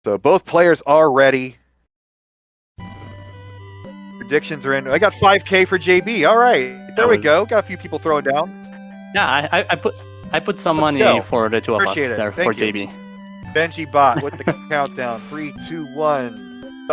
So both players are ready. Predictions are in. I got 5K for JB. All right, there we go. Got a few people throwing down. Yeah, I put some money for the two of us there for JB. Benji Bot with the countdown. 3, 2, 1.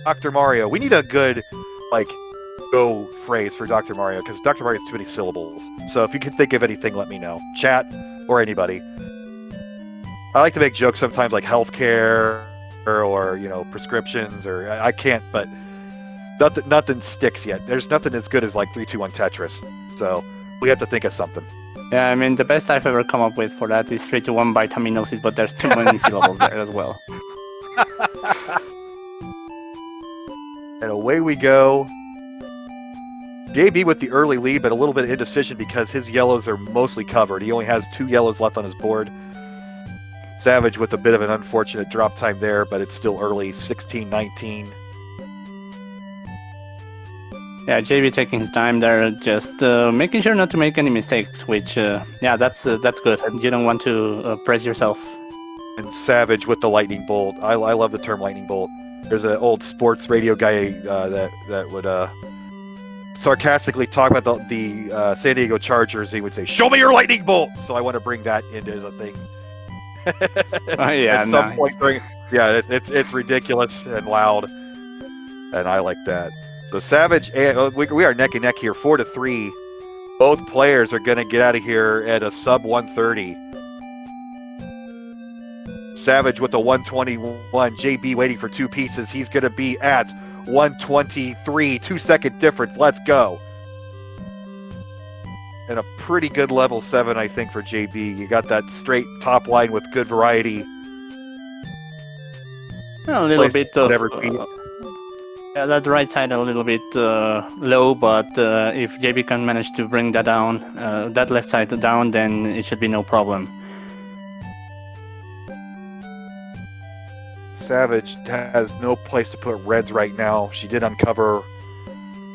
Dr. Mario. We need a good, go phrase for Dr. Mario, because Dr. Mario has too many syllables. So if you can think of anything, let me know. Chat or anybody. I like to make jokes sometimes like healthcare or prescriptions, or I can't, but nothing sticks yet. There's nothing as good as 3, 2, 1 Tetris. So we have to think of something. Yeah, I mean, the best I've ever come up with for that is 3 to 1 vitaminosis, but there's too many syllables there as well. And away we go. JB with the early lead, but a little bit of indecision because his yellows are mostly covered. He only has 2 yellows left on his board. Savage with a bit of an unfortunate drop time there, but it's still early, 16-19. Yeah, JB taking his time there, just making sure not to make any mistakes, which, yeah, that's good. You don't want to press yourself. And Savage with the lightning bolt. I love the term lightning bolt. There's an old sports radio guy that would sarcastically talk about the San Diego Chargers. He would say, "Show me your lightning bolt." So I want to bring that into as a thing. Yeah, at some point it's ridiculous and loud, and I like that. So Savage, we are neck and neck here, 4-3. Both players are going to get out of here at a sub 130. Savage with a 121. JB waiting for 2 pieces. He's going to be at 123. 2-second difference. Let's go. And a pretty good level 7, I think, for JB. You got that straight top line with good variety. A little bit of... yeah, that right side a little bit low, but if JB can manage to bring that down, that left side down, then it should be no problem. Savage has no place to put reds right now. She did uncover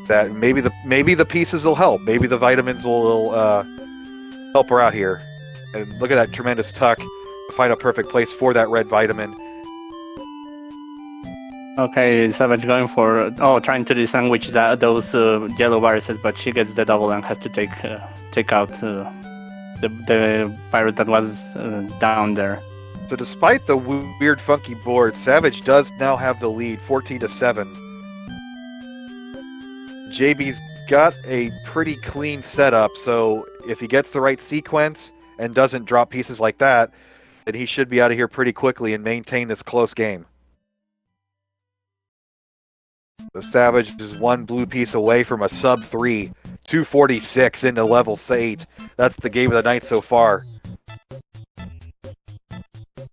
that. Maybe the pieces will help. Maybe the vitamins will help her out here. And look at that tremendous tuck to find a perfect place for that red vitamin. Okay, Savage going for trying to distinguish those yellow viruses, but she gets the double and has to take out the pirate that was down there. So despite the weird, funky board, Savage does now have the lead, 14-7. JB's got a pretty clean setup, so if he gets the right sequence and doesn't drop pieces like that, then he should be out of here pretty quickly and maintain this close game. So Savage is 1 blue piece away from a sub 3, 246 into level 8. That's the game of the night so far.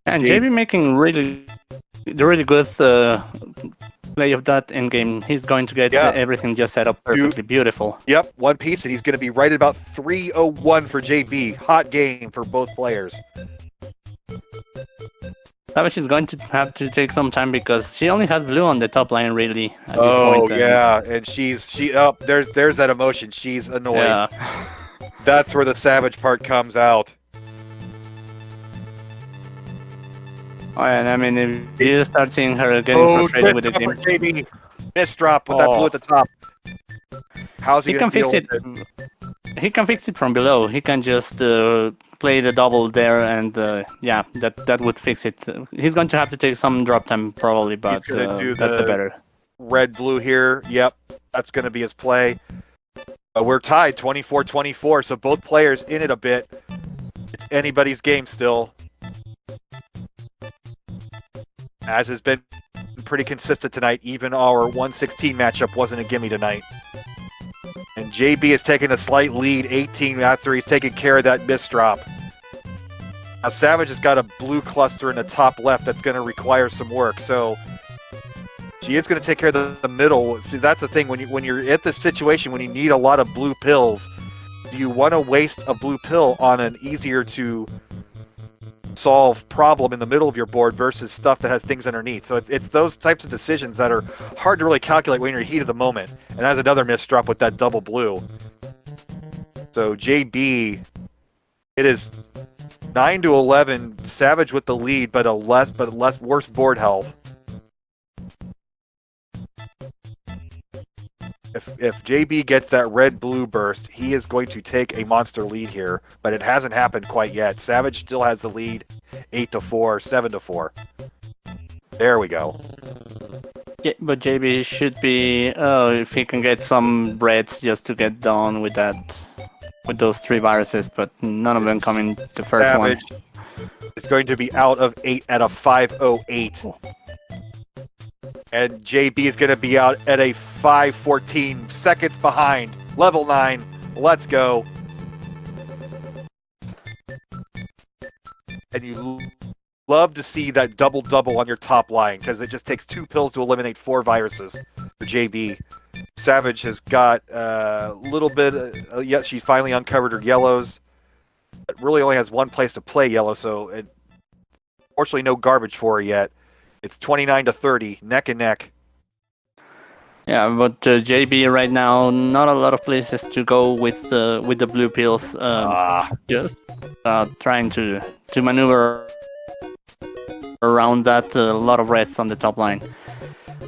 And JB making really good play of that in game. He's going to get everything just set up perfectly. Beautiful. Yep, 1 piece, and he's going to be right at about 301 for JB. Hot game for both players. Savage is going to have to take some time because she only has blue on the top line, really. At this point, yeah, and there's that emotion. She's annoyed. Yeah. That's where the Savage part comes out. Oh, and I mean, if you start seeing her getting frustrated with the game. JB. Miss drop with that blue at the top. How's he going to deal with it? He can fix it from below. He can just play the double there, and yeah, that would fix it. He's going to have to take some drop time probably, but that's the better. Red-blue here. Yep, that's going to be his play. We're tied 24-24, so both players in it a bit. It's anybody's game still. As has been pretty consistent tonight, even our 116 matchup wasn't a gimme tonight. And JB has taken a slight lead, 18 after he's taken care of that misdrop. Now Savage has got a blue cluster in the top left that's going to require some work, so she is going to take care of the middle. See, that's the thing, when you're at this situation, when you need a lot of blue pills, do you want to waste a blue pill on an easier to solve problem in the middle of your board versus stuff that has things underneath? So it's those types of decisions that are hard to really calculate when you're in the heat of the moment. And that's another misdrop with that double blue. So JB It is 9-11. Savage with the lead, but worse board health. If JB gets that red-blue burst, he is going to take a monster lead here, but it hasn't happened quite yet. Savage still has the lead, 8-4, 7-4. There we go. Yeah, but JB should be, if he can get some reds just to get done with that, with those 3 viruses, but none of them coming the first Savage one. is going to be out of 8 at a 5:08. And JB is going to be out at a 5:14, seconds behind. Level 9. Let's go. And you love to see that double-double on your top line because it just takes 2 pills to eliminate 4 viruses for JB. Savage has got a little bit. Yes, she's finally uncovered her yellows. It really only has one place to play yellow, so unfortunately no garbage for her yet. It's 29-30, neck and neck. Yeah, but JB right now, not a lot of places to go with the blue pills. Just trying to maneuver around that. A lot of reds on the top line.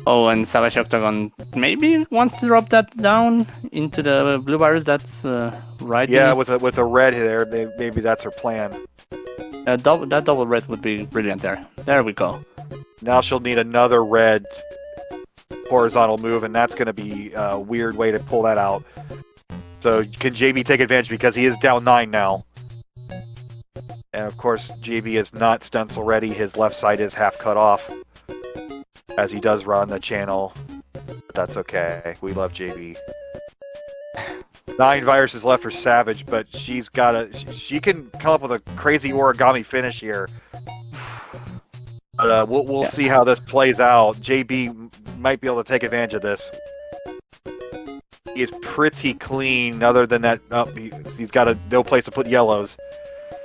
Oh, and Savage Octagon maybe wants to drop that down into the blue virus. That's right. Yeah, with a red there, maybe that's her plan. That double red would be brilliant there. There we go. Now she'll need another red horizontal move, and that's going to be a weird way to pull that out. So can JB take advantage because he is down 9 now? And of course, JB is not stencil ready. His left side is half cut off, as he does run the channel. But that's okay. We love JB. 9 viruses left for Savage, but she can come up with a crazy origami finish here. But we'll see how this plays out. JB might be able to take advantage of this. He is pretty clean, other than that he's got no place to put yellows.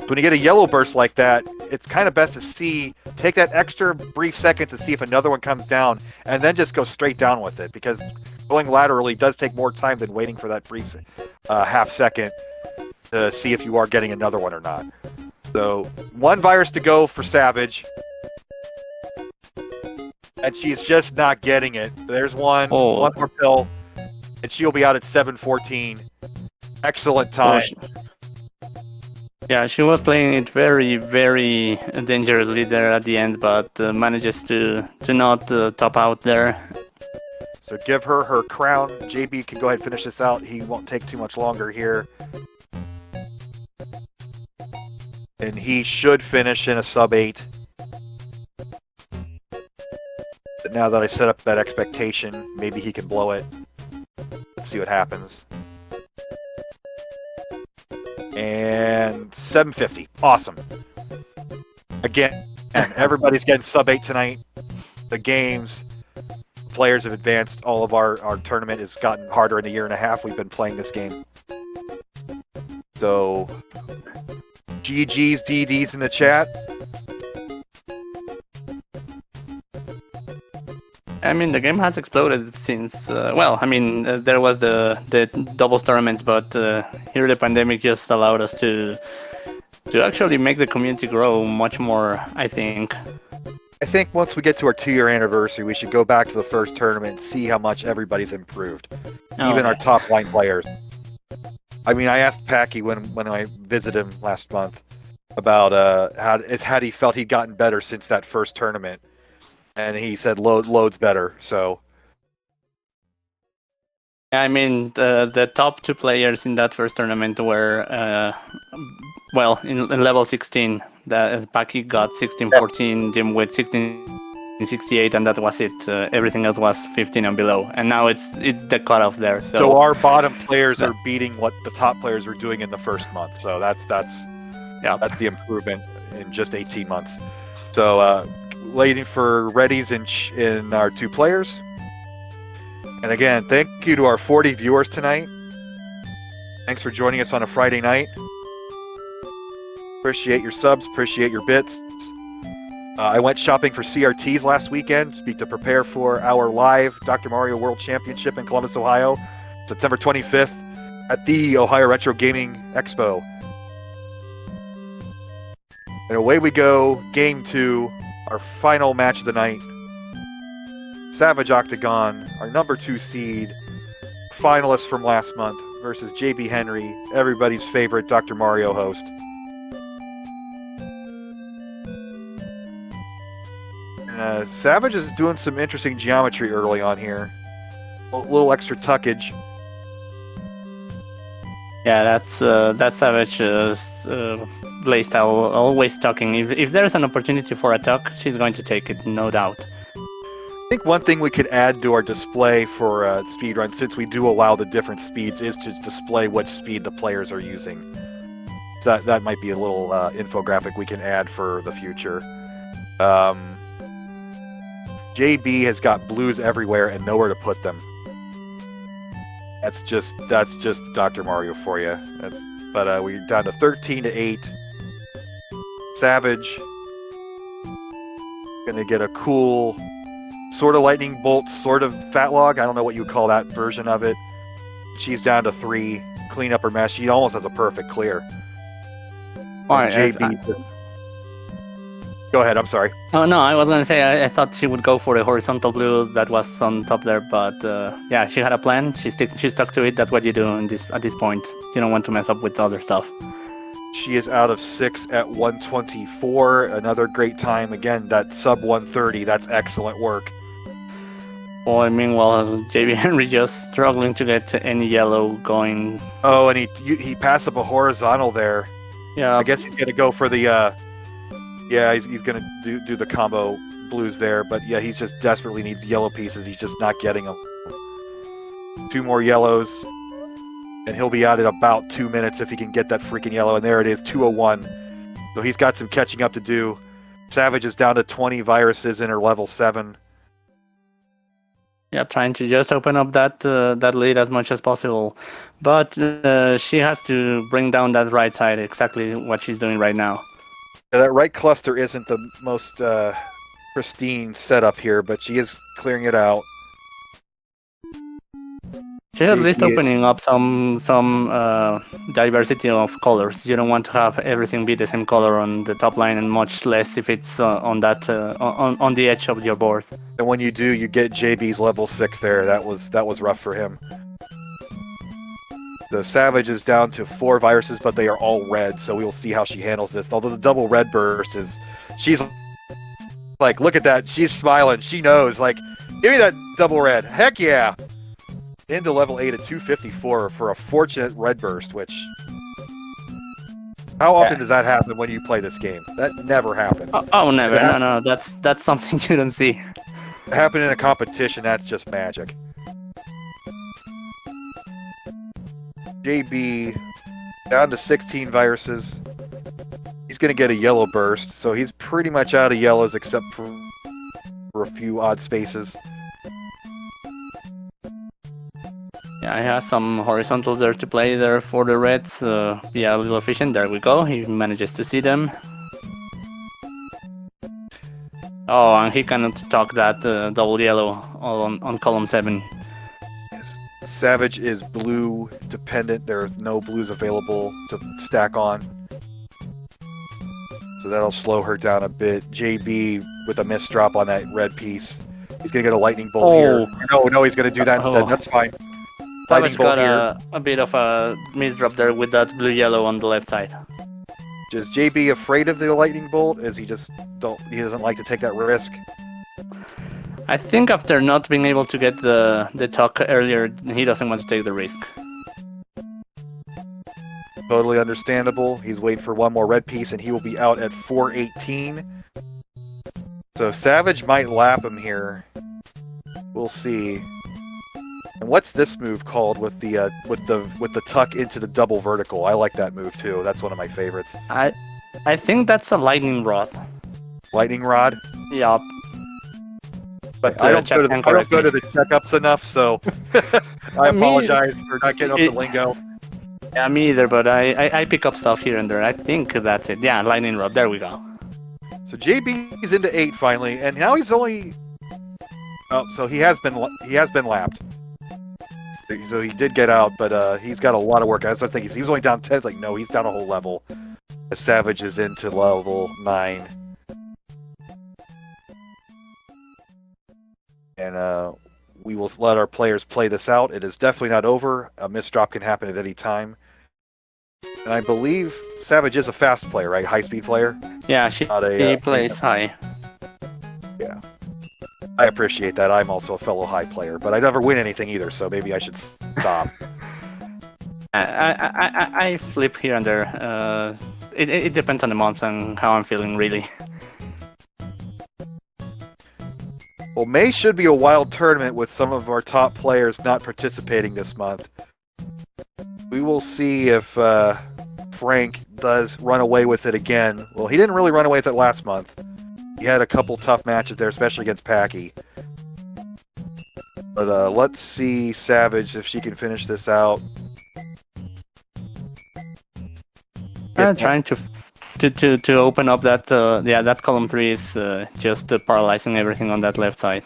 When you get a yellow burst like that, it's kind of best to take that extra brief second to see if another one comes down, and then just go straight down with it, because going laterally does take more time than waiting for that brief half second to see if you are getting another one or not. So 1 virus to go for Savage. And she's just not getting it. There's one more pill, and she'll be out at 7:14. Excellent time. Yeah, she was playing it very, very dangerously there at the end, but manages to not top out there. So give her her crown. JB can go ahead and finish this out. He won't take too much longer here. And he should finish in a sub-8. But now that I set up that expectation, maybe he can blow it. Let's see what happens. And 750. Awesome. Again, everybody's getting sub-8 tonight. The games, players have advanced. All of our tournament has gotten harder in the year and a half we've been playing this game. So, GG's, DD's in the chat. I mean, the game has exploded since, there was the doubles tournaments, but here the pandemic just allowed us to actually make the community grow much more, I think. I think once we get to our 2-year anniversary, we should go back to the first tournament and see how much everybody's improved. Even our top line players. I mean, I asked Packy when I visited him last month about how he felt he'd gotten better since that first tournament. And he said loads better, so... I mean, the top 2 players in that first tournament were, in level 16. Packy got 16-14, Jim with 16-68, and that was it. Everything else was 15 and below. And now it's the cutoff there. So our bottom players are beating what the top players were doing in the first month. So that's the improvement in just 18 months. So... waiting for readies in our 2 players. And again, thank you to our 40 viewers tonight. Thanks for joining us on a Friday night. Appreciate your subs, appreciate your bits. I went shopping for CRTs last weekend to prepare for our live Dr. Mario World Championship in Columbus, Ohio, September 25th at the Ohio Retro Gaming Expo. And away we go, game 2, our final match of the night. Savage Octagon, our number 2 seed, finalist from last month, versus JB Henry, everybody's favorite Dr. Mario host. Savage is doing some interesting geometry early on here. A little extra tuckage. Yeah, that's Savage's playstyle, always tucking. If there's an opportunity for a tuck, she's going to take it, no doubt. I think one thing we could add to our display for speedrun, since we do allow the different speeds, is to display what speed the players are using. So that might be a little infographic we can add for the future. JB has got blues everywhere and nowhere to put them. That's just Dr. Mario for you. But we're down to 13-8. Savage gonna get a cool sort of lightning bolt, sort of fat log. I don't know what you would call that version of it. She's down to 3. Clean up her mess. She almost has a perfect clear. All right, JB. Go ahead. I'm sorry. Oh no, I was gonna say I thought she would go for the horizontal blue that was on top there, but yeah, she had a plan. She stuck to it. That's what you do at this point. You don't want to mess up with other stuff. She is out of 6 at 124. Another great time. Again, that sub 130. That's excellent work. Boy, meanwhile, JB Henry just struggling to get any yellow going. Oh, and he passed up a horizontal there. Yeah, I guess he's gonna go for the. Yeah, he's gonna do the combo blues there, but yeah, he just desperately needs yellow pieces. He's just not getting them. 2 more yellows, and he'll be out in about 2 minutes if he can get that freaking yellow. And there it is, 201. So he's got some catching up to do. Savage is down to 20 viruses in her level 7. Yeah, trying to just open up that lead as much as possible, but she has to bring down that right side. Exactly what she's doing right now. That right cluster isn't the most pristine setup here, but she is clearing it out. She's at least opening up some diversity of colors. You don't want to have everything be the same color on the top line, and much less if it's on the edge of your board. And when you do, you get JB's level 6 there. That was rough for him. The Savage is down to 4 viruses, but they are all red, so we will see how she handles this. Although the double red burst she's like, look at that, she's smiling, she knows, like, give me that double red, heck yeah! Into level 8 at 254 for a fortunate red burst, which... How often does that happen when you play this game? That never happens. Oh never, no, that's something you don't see. It happened in a competition, that's just magic. JB down to 16 viruses. He's going to get a yellow burst, so he's pretty much out of yellows except for a few odd spaces. Yeah, he has some horizontals there to play there for the reds. Yeah, a little efficient. There we go. He manages to see them. Oh, and he cannot talk that double yellow on column 7. Savage is blue dependent. There's no blues available to stack on. So that'll slow her down a bit. JB with a missed drop on that red piece. He's going to get a lightning bolt here. No, he's going to do that instead. That's fine. Savage got a bit of a misdrop there with that blue-yellow on the left side. Is JB afraid of the lightning bolt? Is he doesn't like to take that risk? I think after not being able to get the tuck earlier, he doesn't want to take the risk. Totally understandable. He's waiting for one more red piece, and he will be out at 418. So Savage might lap him here. We'll see. And what's this move called with the tuck into the double vertical? I like that move too. That's one of my favorites. I think that's a lightning rod. Lightning rod? Yeah. But I don't go to the checkups enough, so I apologize for not getting up the lingo. Yeah, me either, but I pick up stuff here and there. I think that's it. Yeah, lightning rod. There we go. So JB is into 8 finally, and now he's only... Oh, so he has been lapped. So he did get out, but he's got a lot of work. That's what I think. He was only down 10. It's like, no, he's down a whole level. Savage is into level 9. And we will let our players play this out. It is definitely not over. A misdrop can happen at any time. And I believe Savage is a fast player, right? High-speed player? Yeah, she plays high. Yeah. I appreciate that. I'm also a fellow high player, but I never win anything either, so maybe I should stop. I flip here and there. It depends on the month and how I'm feeling, really. Well, May should be a wild tournament with some of our top players not participating this month. We will see if Frank does run away with it again. Well, he didn't really run away with it last month. He had a couple tough matches there, especially against Packy. But let's see Savage if she can finish this out. Trying to open up that that column 3 is just paralyzing everything on that left side.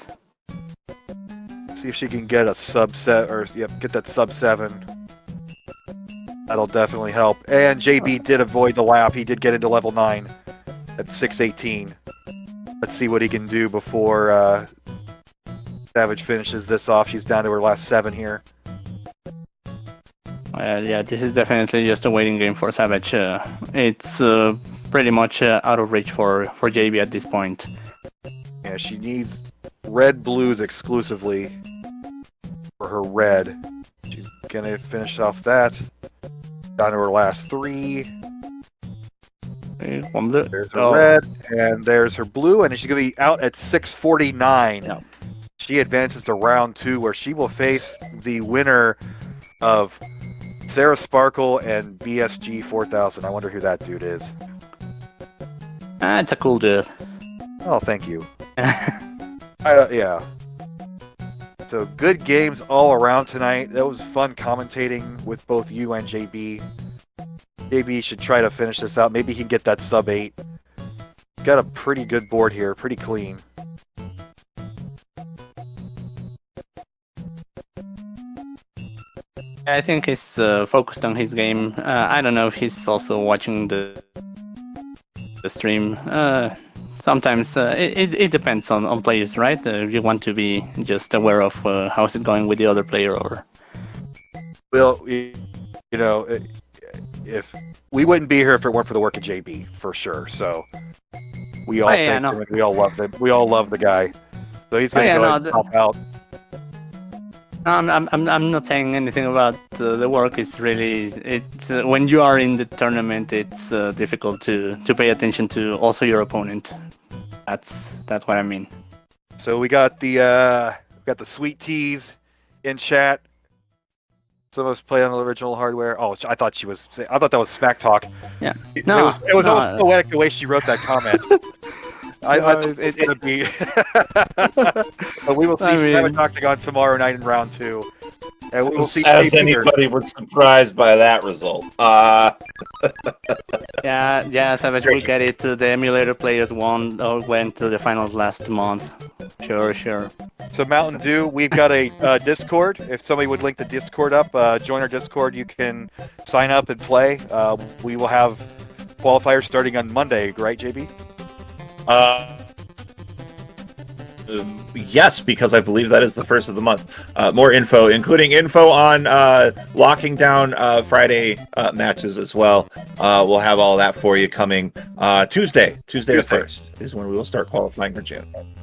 See if she can get a subset or get that sub 7. That'll definitely help. And JB did avoid the lap. He did get into level 9 at 6:18. Let's see what he can do before Savage finishes this off. She's down to her last 7 here. Yeah, this is definitely just a waiting game for Savage. It's pretty much out of reach for JB at this point. Yeah, she needs red blues exclusively for her red. She's gonna finish off that. Down to her last 3. There's her red, and there's her blue, and she's gonna be out at 6:49. Yeah. She advances to round 2, where she will face the winner of Sarah Sparkle and BSG 4000. I wonder who that dude is. It's a cool dude. Oh, thank you. Yeah. So good games all around tonight. That was fun commentating with both you and JB. JB should try to finish this out. Maybe he can get that sub 8. Got a pretty good board here, pretty clean. I think he's focused on his game. I don't know if he's also watching the stream. Sometimes it depends on players, right? You want to be just aware of how's it going with the other player, or. Well, you know, if we wouldn't be here if it weren't for the work of JB, for sure. So we all thank him and we all love him. We all love the guy. So he's going to go ahead and help out. I'm not saying anything about the work. It's really when you are in the tournament, it's difficult to pay attention to also your opponent. That's what I mean. So we got the sweet teas in chat. Some of us play on the original hardware. Oh, I thought that was smack talk. Yeah. It was almost poetic the way she wrote that comment. I thought it's going to be. But we will see Savage Octagon tomorrow night in round 2. And we will see. As anybody was surprised by that result. Yeah, Savage will get it. The emulator players went to the finals last month. Sure. So Mountain Dew, we've got a Discord. If somebody would link the Discord up, join our Discord. You can sign up and play. We will have qualifiers starting on Monday, right, JB? Yes, because I believe that is the first of the month. More info, including info on locking down Friday matches as well. We'll have all that for you coming Tuesday the 1st is when we will start qualifying for June.